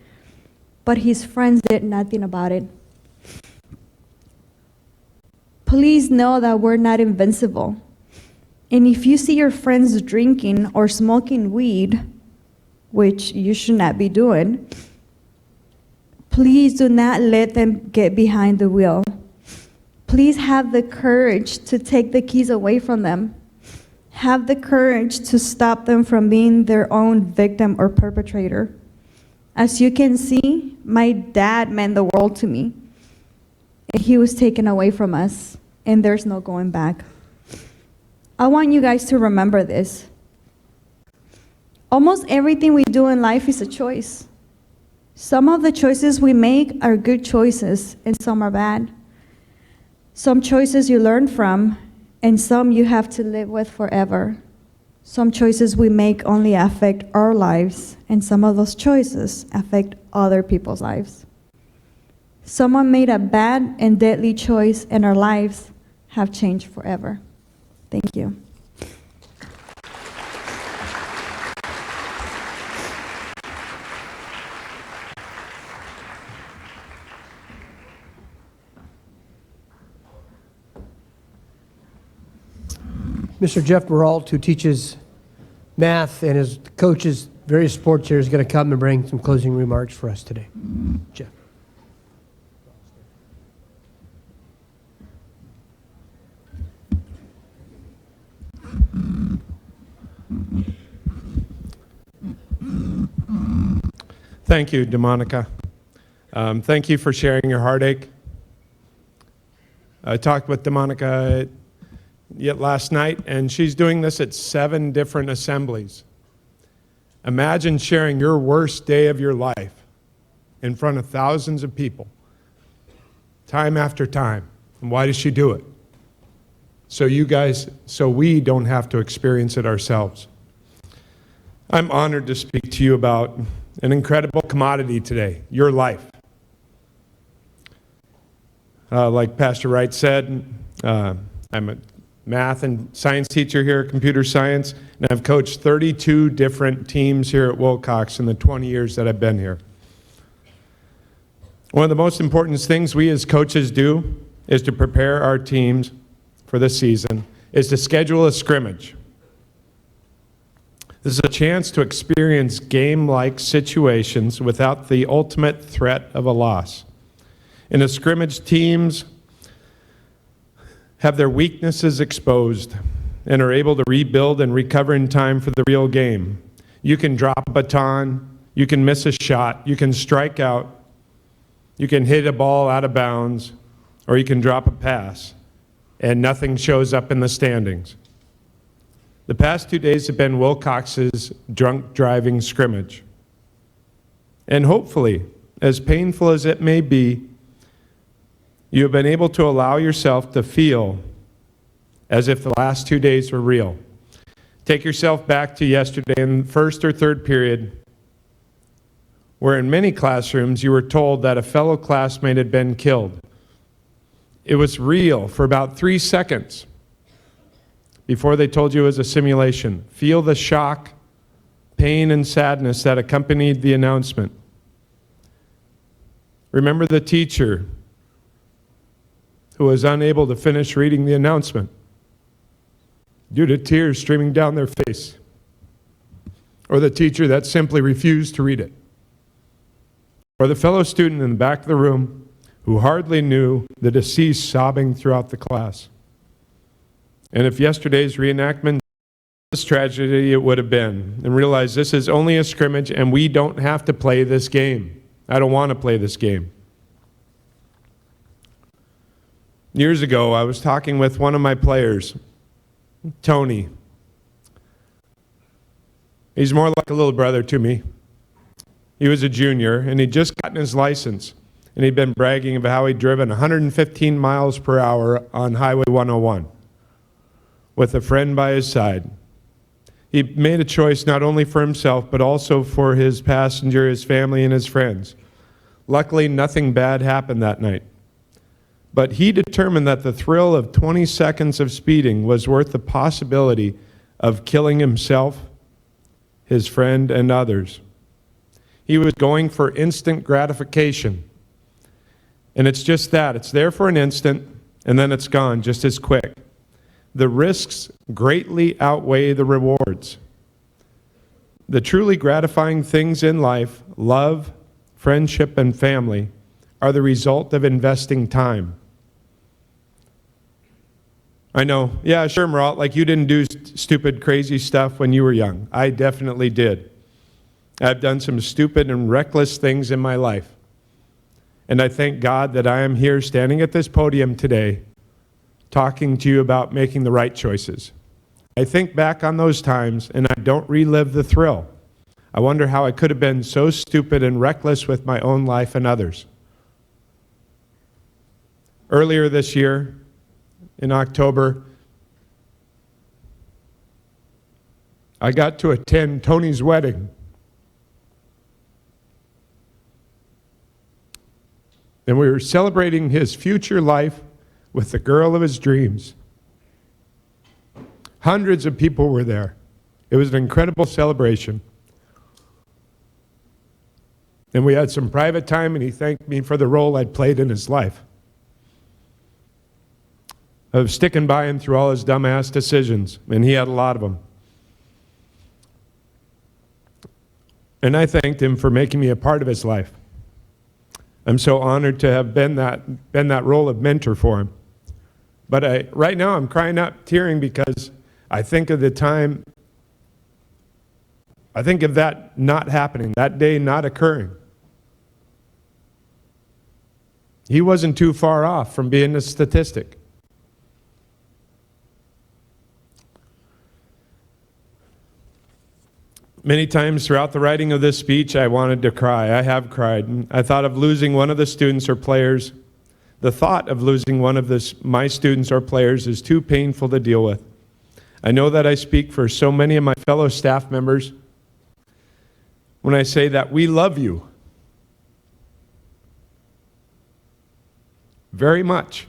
E: but his friends did nothing about it. Please know that we're not invincible. And if you see your friends drinking or smoking weed, which you should not be doing, please do not let them get behind the wheel. Please have the courage to take the keys away from them. Have the courage to stop them from being their own victim or perpetrator. As you can see, my dad meant the world to me. And he was taken away from us, and there's no going back. I want you guys to remember this. Almost everything we do in life is a choice. Some of the choices we make are good choices, and some are bad. Some choices you learn from, and some you have to live with forever. Some choices we make only affect our lives, and some of those choices affect other people's lives. Someone made a bad and deadly choice, and our lives have changed forever. Thank you.
B: Mr. Jeff Peralt, who teaches math and is coaches various sports here, is going to come and bring some closing remarks for us today. Jeff.
J: Thank you, DeMonica. Thank you for sharing your heartache. I talked with DeMonica yet last night, and she's doing this at 7 different assemblies. Imagine sharing your worst day of your life in front of thousands of people, time after time. And why does she do it? So we don't have to experience it ourselves. I'm honored to speak to you about an incredible commodity today, your life. Like Pastor Wright said, I'm a math and science teacher here at Computer Science, and I've coached 32 different teams here at Wilcox in the 20 years that I've been here. One of the most important things we as coaches do is to prepare our teams for the season, is to schedule a scrimmage. This is a chance to experience game-like situations without the ultimate threat of a loss. In a scrimmage, teams have their weaknesses exposed and are able to rebuild and recover in time for the real game. You can drop a baton, you can miss a shot, you can strike out, you can hit a ball out of bounds, or you can drop a pass, and nothing shows up in the standings. The past 2 days have been Wilcox's drunk driving scrimmage. And hopefully, as painful as it may be, you have been able to allow yourself to feel as if the last 2 days were real. Take yourself back to yesterday in the first or third period where in many classrooms you were told that a fellow classmate had been killed. It was real for about 3 seconds before they told you it was a simulation. Feel the shock, pain, and sadness that accompanied the announcement. Remember the teacher who was unable to finish reading the announcement due to tears streaming down their face, or the teacher that simply refused to read it, or the fellow student in the back of the room who hardly knew the deceased sobbing throughout the class. And if yesterday's reenactment this tragedy it would have been, and realize this is only a scrimmage and we don't have to play this game. I don't want to play this game. Years ago, I was talking with one of my players, Tony. He's more like a little brother to me. He was a junior, and he'd just gotten his license, and he'd been bragging about how he'd driven 115 miles per hour on Highway 101 with a friend by his side. He made a choice not only for himself, but also for his passenger, his family, and his friends. Luckily, nothing bad happened that night. But he determined that the thrill of 20 seconds of speeding was worth the possibility of killing himself, his friend, and others. He was going for instant gratification. And it's just that. It's there for an instant, and then it's gone just as quick. The risks greatly outweigh the rewards. The truly gratifying things in life, love, friendship, and family, are the result of investing time. I know, yeah, sure, Marat, like you didn't do stupid, crazy stuff when you were young. I definitely did. I've done some stupid and reckless things in my life. And I thank God that I am here standing at this podium today talking to you about making the right choices. I think back on those times and I don't relive the thrill. I wonder how I could have been so stupid and reckless with my own life and others. Earlier this year, in October, I got to attend Tony's wedding. And we were celebrating his future life with the girl of his dreams. Hundreds of people were there. It was an incredible celebration. And we had some private time, and he thanked me for the role I'd played in his life, of sticking by him through all his dumbass decisions, and he had a lot of them. And I thanked him for making me a part of his life. I'm so honored to have been that role of mentor for him. But right now I'm crying out, tearing, because I think of the time, I think of that not happening, that day not occurring. He wasn't too far off from being a statistic. Many times throughout the writing of this speech, I wanted to cry. I have cried. I thought of losing one of the students or players. The thought of losing one of my students or players is too painful to deal with. I know that I speak for so many of my fellow staff members when I say that we love you very much.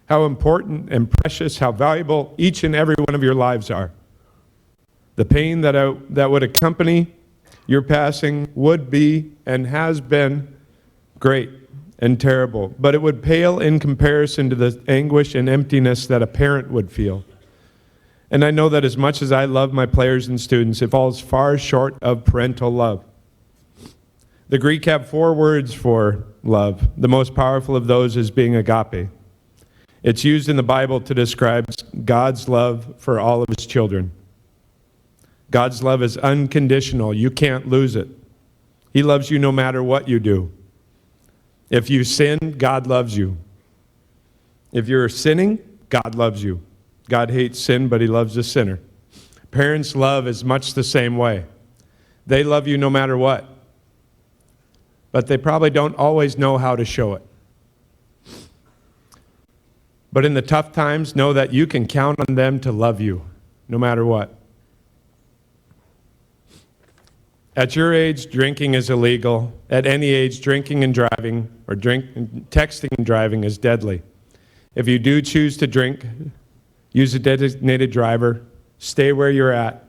J: How important and precious, how valuable each and every one of your lives are. The pain that would accompany your passing would be and has been great and terrible, but it would pale in comparison to the anguish and emptiness that a parent would feel. And I know that as much as I love my players and students, it falls far short of parental love. The Greek have 4 words for love. The most powerful of those is being agape. It's used in the Bible to describe God's love for all of his children. God's love is unconditional. You can't lose it. He loves you no matter what you do. If you sin, God loves you. If you're sinning, God loves you. God hates sin, but he loves the sinner. Parents love is much the same way. They love you no matter what. But they probably don't always know how to show it. But in the tough times, know that you can count on them to love you, no matter what. At your age, drinking is illegal. At any age, drinking and driving, or texting and driving is deadly. If you do choose to drink, use a designated driver, stay where you're at,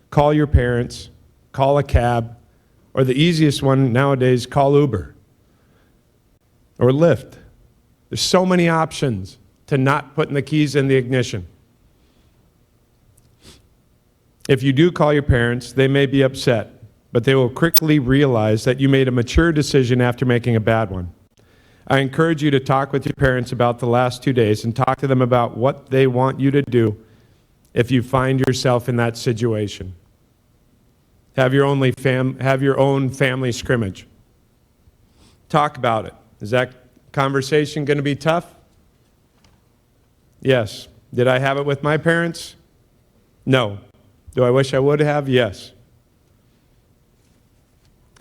J: call your parents, call a cab, or the easiest one nowadays, call Uber or Lyft. There's so many options to not putting the keys in the ignition. If you do call your parents, they may be upset, but they will quickly realize that you made a mature decision after making a bad one. I encourage you to talk with your parents about the last 2 days and talk to them about what they want you to do if you find yourself in that situation. Have your own family scrimmage. Talk about it. Is that conversation going to be tough? Yes. Did I have it with my parents? No. Do I wish I would have? Yes.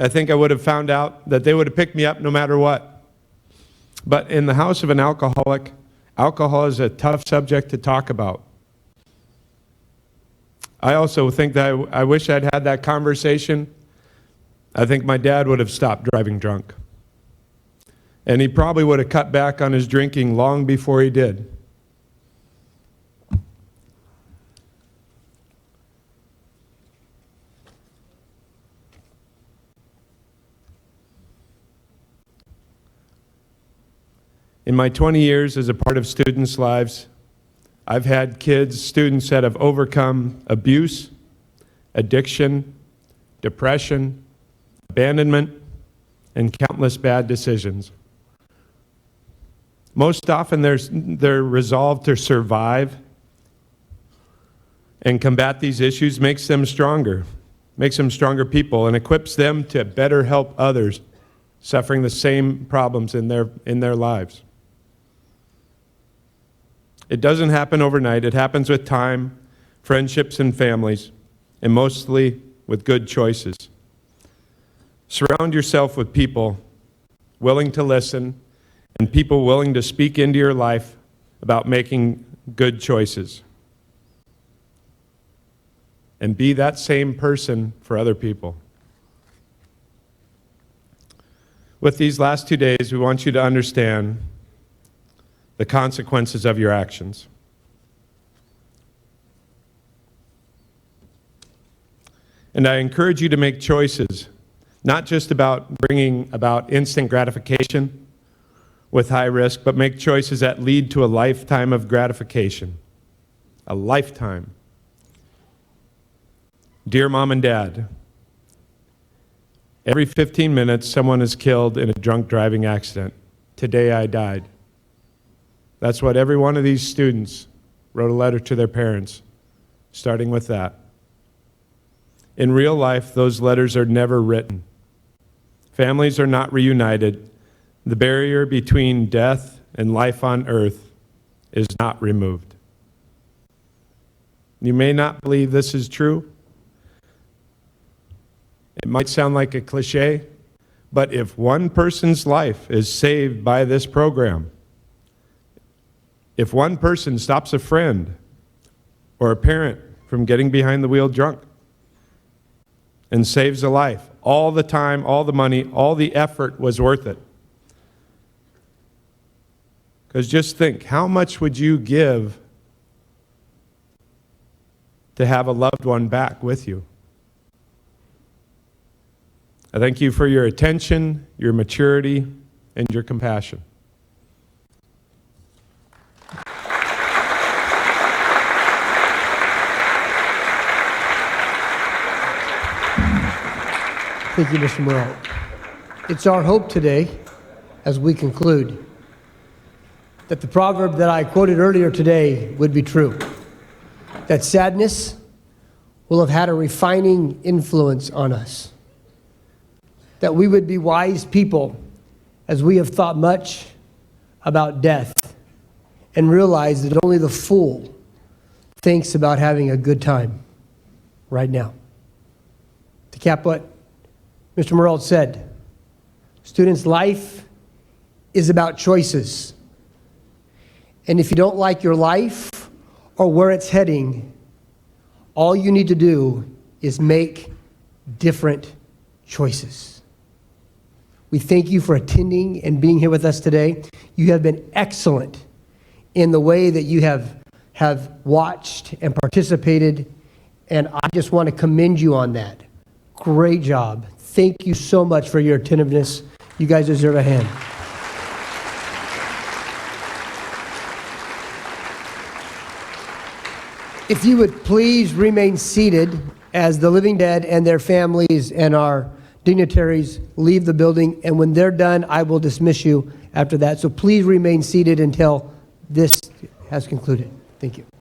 J: I think I would have found out that they would have picked me up no matter what. But in the house of an alcoholic, alcohol is a tough subject to talk about. I also think that I wish I'd had that conversation. I think my dad would have stopped driving drunk. And he probably would have cut back on his drinking long before he did. In my 20 years as a part of students' lives, I've had students that have overcome abuse, addiction, depression, abandonment, and countless bad decisions. Most often their resolve to survive and combat these issues makes them stronger people, and equips them to better help others suffering the same problems in their lives. It doesn't happen overnight. It happens with time, friendships, and families, and mostly with good choices. Surround yourself with people willing to listen and people willing to speak into your life about making good choices. And be that same person for other people. With these last 2 days, we want you to understand the consequences of your actions. And I encourage you to make choices, not just about bringing about instant gratification with high risk, but make choices that lead to a lifetime of gratification. A lifetime. Dear Mom and Dad, every 15 minutes someone is killed in a drunk driving accident. Today I died. That's what every one of these students wrote a letter to their parents, starting with that. In real life, those letters are never written. Families are not reunited. The barrier between death and life on earth is not removed. You may not believe this is true. It might sound like a cliche, but if one person's life is saved by this program, if one person stops a friend or a parent from getting behind the wheel drunk and saves a life, all the time, all the money, all the effort was worth it. Because just think, how much would you give to have a loved one back with you? I thank you for your attention, your maturity, and your compassion.
B: Thank you, Mr. Morrell. It's our hope today, as we conclude, that the proverb that I quoted earlier today would be true. That sadness will have had a refining influence on us. That we would be wise people as we have thought much about death and realize that only the fool thinks about having a good time right now. To cap what Mr. Morrell said, students' life is about choices. And if you don't like your life or where it's heading, all you need to do is make different choices. We thank you for attending and being here with us today. You have been excellent in the way that you have watched and participated, and I just want to commend you on that. Great job. Thank you so much for your attentiveness. You guys deserve a hand. If you would please remain seated as the living dead and their families and our dignitaries leave the building, and when they're done, I will dismiss you after that. So please remain seated until this has concluded. Thank you.